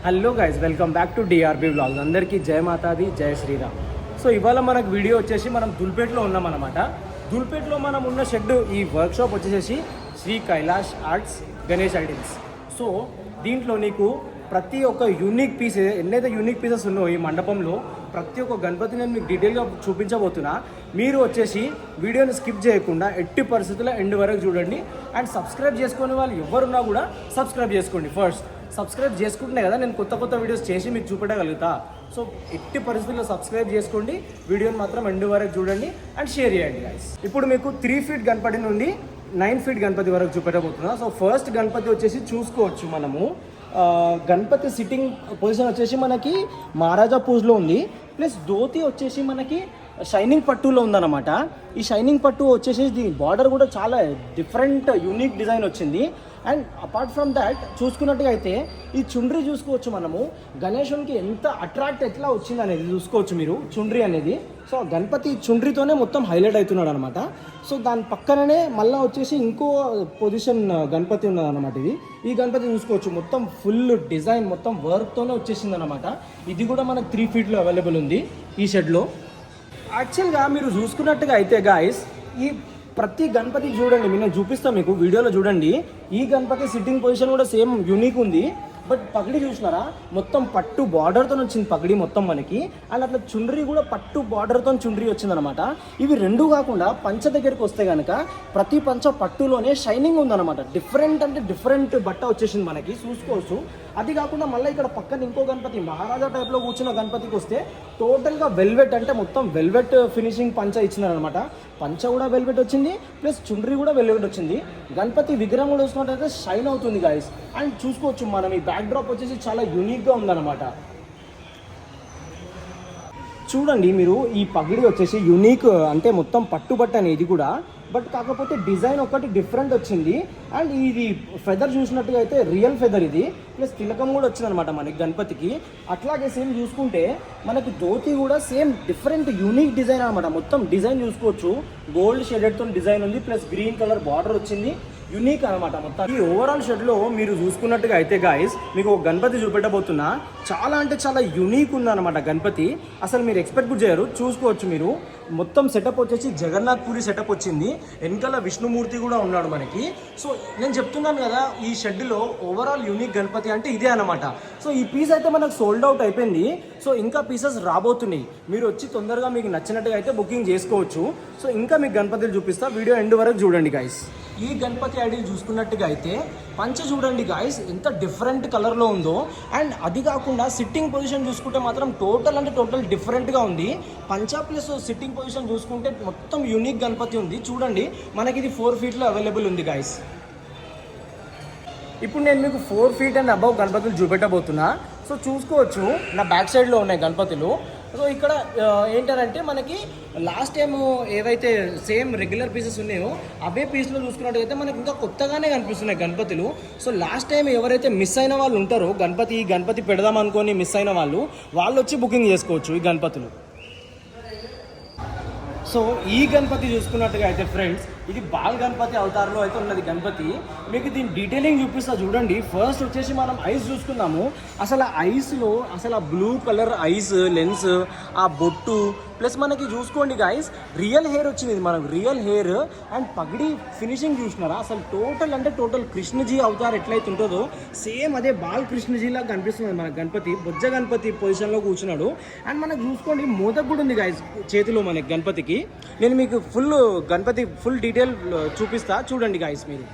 Hello guys, welcome back to DRB vlogs. అందరికీ జయ మాతాది, జయ Sriram. So ఇవాళ మనకు వీడియో వచ్చేసి మనం దుల్పేట్లో ఉన్నామన్నమాట. దుల్పేట్లో మనం ఉన్న షెడ్, ఈ వర్క్షాప్ వచ్చేసి Shri Kailash arts Ganesh idols. So దీంట్లో నీకు ప్రతి ఒక్క యూనిక్ పీస్, ఎన్నైతే యూనిక్ పీసెస్ ఉన్నాయో ఈ మండపంలో, ప్రతి ఒక్క గణపతి నేను మీకు డీటెయిల్గా చూపించబోతున్నా. మీరు వచ్చేసి వీడియోని స్కిప్ చేయకుండా ఎట్టి పరిస్థితుల్లో ఎండ్ వరకు చూడండి. అండ్ సబ్స్క్రైబ్ చేసుకునే వాళ్ళు ఎవరున్నా కూడా సబ్స్క్రైబ్ చేసుకోండి. ఫస్ట్ సబ్స్క్రైబ్ చేసుకుంటున్నాయి కదా నేను కొత్త కొత్త వీడియోస్ చేసి మీకు చూపెట్టగలుగుతా. సో ఎట్టి పరిస్థితుల్లో సబ్స్క్రైబ్ చేసుకోండి, వీడియోని మాత్రం ఎండ్ వరకు చూడండి అండ్ షేర్ చేయండి గైస్. ఇప్పుడు మీకు 3 ఫీట్ గణపతి నుండి 9 ఫీట్ గణపతి వరకు చూపెట్టబోతున్నా. సో ఫస్ట్ గణపతి వచ్చేసి చూసుకోవచ్చు మనము. గణపతి సిట్టింగ్ పొజిషన్ వచ్చేసి మనకి మహారాజా పూజ్లో ఉంది. ప్లస్ ధోతి వచ్చేసి మనకి షైనింగ్ పట్టులో ఉందన్నమాట. ఈ షైనింగ్ పట్టు వచ్చేసి దీని బార్డర్ కూడా చాలా డిఫరెంట్ యూనిక్ డిజైన్ వచ్చింది. అండ్ అపార్ట్ ఫ్రమ్ దాట్ చూసుకున్నట్టుగా అయితే ఈ చుండ్రీ చూసుకోవచ్చు మనము. గణేశునికి ఎంత అట్రాక్ట్ ఎట్లా వచ్చింది అనేది చూసుకోవచ్చు మీరు, చుండ్రీ అనేది. సో గణపతి చుండ్రీతోనే మొత్తం హైలైట్ అవుతున్నాడు అనమాట. సో దాని పక్కననే మళ్ళీ వచ్చేసి ఇంకో పొజిషన్ గణపతి ఉన్నదన్నమాట. ఈ గణపతి చూసుకోవచ్చు, మొత్తం ఫుల్ డిజైన్ మొత్తం వర్క్తోనే వచ్చేసింది అనమాట. ఇది కూడా మనకు 3 ఫీట్లో అవైలబుల్ ఉంది ఈ షెడ్లో. యాక్చువల్గా మీరు చూసుకున్నట్టుగా అయితే గాయస్, ఈ ప్రతి గణపతి చూడండి, నేను చూపిస్తాను మీకు వీడియోలో చూడండి. ఈ గణపతి సిట్టింగ్ పొజిషన్ కూడా సేమ్ యూనిక్ ఉంది. బట్ పగిడి చూసినారా, మొత్తం పట్టు బార్డర్తో వచ్చింది పగిడి మొత్తం మనకి. అండ్ అట్లా చుండ్రీ కూడా పట్టు బార్డర్తో చుండ్రీ వచ్చిందనమాట. ఇవి రెండు కాకుండా పంచ దగ్గరికి వస్తే కనుక ప్రతి పంచ పట్టులోనే షైనింగ్ ఉందన్నమాట. డిఫరెంట్ అంటే డిఫరెంట్ బట్ట వచ్చేసింది మనకి, చూసుకోవచ్చు. అది కాకుండా మళ్ళీ ఇక్కడ పక్కన ఇంకో గణపతి మహారాజా టైప్లో కూర్చున్న గణపతికి వస్తే టోటల్గా వెల్వెట్, అంటే మొత్తం వెల్వెట్ ఫినిషింగ్ పంచ ఇచ్చిందనమాట. పంచ కూడా వెల్వెట్ వచ్చింది, ప్లస్ చుండ్రీ కూడా వెల్వెట్ వచ్చింది. గణపతి విగ్రహం కూడా చూసుకున్నట్టయితే షైన్ అవుతుంది గాయస్. అండ్ చూసుకోవచ్చు మనం ఈ బ్యాక్ డ్రాప్ వచ్చేసి చాలా యూనిక్గా ఉందన్నమాట. చూడండి మీరు, ఈ పగిడి వచ్చేసి యూనిక్, అంటే మొత్తం పట్టుబట్ట అనేది కూడా. బట్ కాకపోతే డిజైన్ ఒకటి డిఫరెంట్ వచ్చింది. అండ్ ఇది ఫెదర్ చూసినట్టుగా అయితే రియల్ ఫెదర్ ఇది. ప్లస్ తిలకం కూడా వచ్చిందనమాట మనకి గణపతికి. అట్లాగే సేమ్ చూసుకుంటే మనకి ధోతి కూడా సేమ్ డిఫరెంట్ యూనిక్ డిజైన్ అనమాట. మొత్తం డిజైన్ చూసుకోవచ్చు, గోల్డ్ షేడెడ్తో డిజైన్ ఉంది, ప్లస్ గ్రీన్ కలర్ బార్డర్ వచ్చింది. యూనిక్ అనమాట మొత్తం. ఈ ఓవరాల్ షెడ్లో మీరు చూసుకున్నట్టుగా అయితే గాయస్, మీకు ఒక గణపతి చూపెట్టబోతున్నా. చాలా అంటే చాలా యూనిక్ ఉందన్నమాట గణపతి. అసలు మీరు ఎక్స్పెక్ట్ కూడా చేయరు. చూసుకోవచ్చు మీరు, మొత్తం సెటప్ వచ్చేసి జగన్నాథ్ పూరి సెటప్ వచ్చింది. వెనకాల విష్ణుమూర్తి కూడా ఉన్నాడు మనకి. సో నేను చెప్తున్నాను కదా, ఈ షెడ్లో ఓవరాల్ యూనిక్ గణపతి అంటే ఇదే అనమాట. సో ఈ పీస్ అయితే మనకు సోల్డ్ అవుట్ అయిపోయింది. సో ఇంకా పీసెస్ రాబోతున్నాయి. మీరు వచ్చి తొందరగా మీకు నచ్చినట్టుగా అయితే బుకింగ్ చేసుకోవచ్చు. సో ఇంకా మీకు గణపతిని చూపిస్తా, వీడియో ఎండ్ వరకు చూడండి గాయస్. ఈ గణపతి ఐడియల్ చూసుకున్నట్టుగా అయితే పంచ చూడండి గాయస్, ఎంత డిఫరెంట్ కలర్లో ఉందో. అండ్ అది కాకుండా సిట్టింగ్ పొజిషన్ చూసుకుంటే మాత్రం టోటల్ అంటే టోటల్ డిఫరెంట్గా ఉంది. పంచ ప్లస్ సిట్టింగ్ పొజిషన్ చూసుకుంటే మొత్తం యూనిక్ గణపతి ఉంది. చూడండి మనకి ఇది 4 ఫీట్లో అవైలబుల్ ఉంది గాయస్. ఇప్పుడు నేను మీకు 4 ఫీట్ అండ్ అబవ్ గణపతులు చూపెట్టబోతున్నా. సో చూసుకోవచ్చు, నా బ్యాక్ సైడ్లో ఉన్నాయి గణపతులు. సో ఇక్కడ ఏంటంటే మనకి లాస్ట్ టైం ఏవైతే సేమ్ రెగ్యులర్ పీసెస్ ఉన్నాయో అవే పీస్లో చూసుకున్నట్టయితే మనకి ఇంకా కొత్తగానే కనిపిస్తున్నాయి గణపతులు. సో లాస్ట్ టైం ఎవరైతే మిస్ అయిన వాళ్ళు ఉంటారో, గణపతి పెడదాం అనుకొని మిస్ అయిన వాళ్ళు వచ్చి బుకింగ్ చేసుకోవచ్చు ఈ గణపతులు. సో ఈ గణపతి చూసుకున్నట్టుగా అయితే ఫ్రెండ్స్, ఇది బాల్ గణపతి అవతారంలో అయితే ఉన్నది గణపతి. మీకు దీని డీటెయిలింగ్ చూపిస్తా చూడండి. ఫస్ట్ వచ్చేసి మనం ఐస్ చూసుకుందాము. అసలు ఆ ఐస్లో అసలు ఆ బ్లూ కలర్ ఐస్ లెన్స్, ఆ బొట్టు, ప్లస్ మనకి చూసుకోండి గాయస్ రియల్ హెయిర్ వచ్చింది. ఇది మనకు రియల్ హెయిర్. అండ్ పగిడి ఫినిషింగ్ చూసినారా, అసలు టోటల్ అంటే టోటల్ కృష్ణజీ అవతార్ ఎట్లయితే ఉంటుందో సేమ్ అదే బాల్ కృష్ణజీలా కనిపిస్తుంది మన గణపతి. బొజ్జ గణపతి పొజిషన్లో కూర్చున్నాడు. అండ్ మనకు చూసుకోండి మోదక్ కూడా ఉంది గాయస్ చేతిలో మనకి గణపతికి. నేను మీకు గణపతి ఫుల్ డీటెయిల్ చూపిస్తా చూడండి గాయస్ మీరు.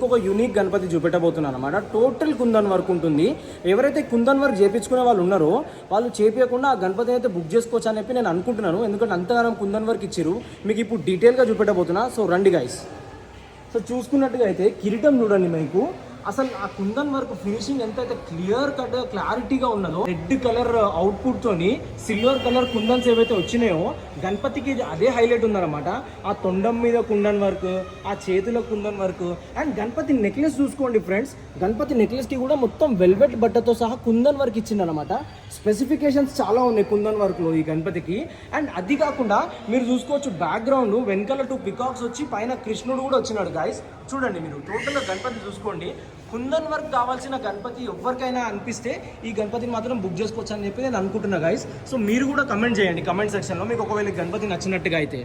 ఇంకొక యూనిక్ గణపతి చూపెట్టబోతున్నాను అనమాట. టోటల్ కుందన్ వర్క్ ఉంటుంది. ఎవరైతే కుందన్ వర్క్ చేయించుకునే వాళ్ళు ఉన్నారో వాళ్ళు చేపించకుండా ఆ గణపతిని అయితే బుక్ చేసుకోవచ్చు అని చెప్పి నేను అనుకుంటున్నాను. ఎందుకంటే అంతగానం కుందన్ వర్క్ ఇచ్చారు. మీకు ఇప్పుడు డీటెయిల్గా చూపెట్టబోతున్నా. సో రండి గైస్. సో చూసుకున్నట్టుగా అయితే కిరీటం చూడండి మీకు. అసలు ఆ కుందన్ వర్క్ ఫినిషింగ్ ఎంతైతే క్లియర్ కట్ క్లారిటీగా ఉన్నదో, రెడ్ కలర్ అవుట్పుట్ తోని సిల్వర్ కలర్ కుందన్స్ ఏవైతే వచ్చినాయో గణపతికి అదే హైలైట్ ఉందన్నమాట. ఆ తొండం మీద కుందన్ వర్క్, ఆ చేతిలో kundan work, and Ganapati necklace చూసుకోండి ఫ్రెండ్స్. గణపతి నెక్లెస్ కి కూడా మొత్తం వెల్వెట్ బట్టతో సహా కుందన్ వర్క్ ఇచ్చిందనమాట. స్పెసిఫికేషన్స్ చాలా ఉన్నాయి కుందన్ వర్క్ లో ఈ గణపతికి. అండ్ అది కాకుండా మీరు చూసుకోవచ్చు బ్యాక్గ్రౌండ్ వెనకాల 2 పికాక్స్ వచ్చి పైన కృష్ణుడు కూడా వచ్చినాడు గాయస్. చూడండి మీరు టోటల్గా గణపతి చూసుకోండి. కుందన్ వర్క్ కావాల్సిన గణపతి ఎవరికైనా అనిపిస్తే ఈ గణపతిని మాత్రం బుక్ చేసుకోవచ్చు అని చెప్పి నేను అనుకుంటున్నా గైస్. సో మీరు కూడా కమెంట్ చేయండి కమెంట్ సెక్షన్లో మీకు ఒకవేళ గణపతి నచ్చినట్టుగా అయితే.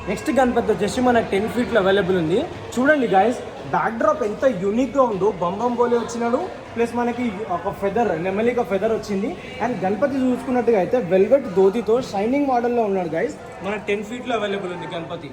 నెక్స్ట్ గణపతి వచ్చేసి మన 10 ఫీట్లో అవైలబుల్ ఉంది. చూడండి గాయస్, బ్యాక్ డ్రాప్ ఎంత యూనిక్గా ఉందో. బంబం బోలే వచ్చినాడు, ప్లస్ మనకి ఒక ఫెదర్, నెమలిక ఫెదర్ వచ్చింది. అండ్ గణపతి చూసుకున్నట్టుగా అయితే వెల్వెట్ ధోతితో షైనింగ్ మోడల్లో ఉన్నాడు గాయస్. మన 10 ఫీట్లో అవైలబుల్ ఉంది గణపతి.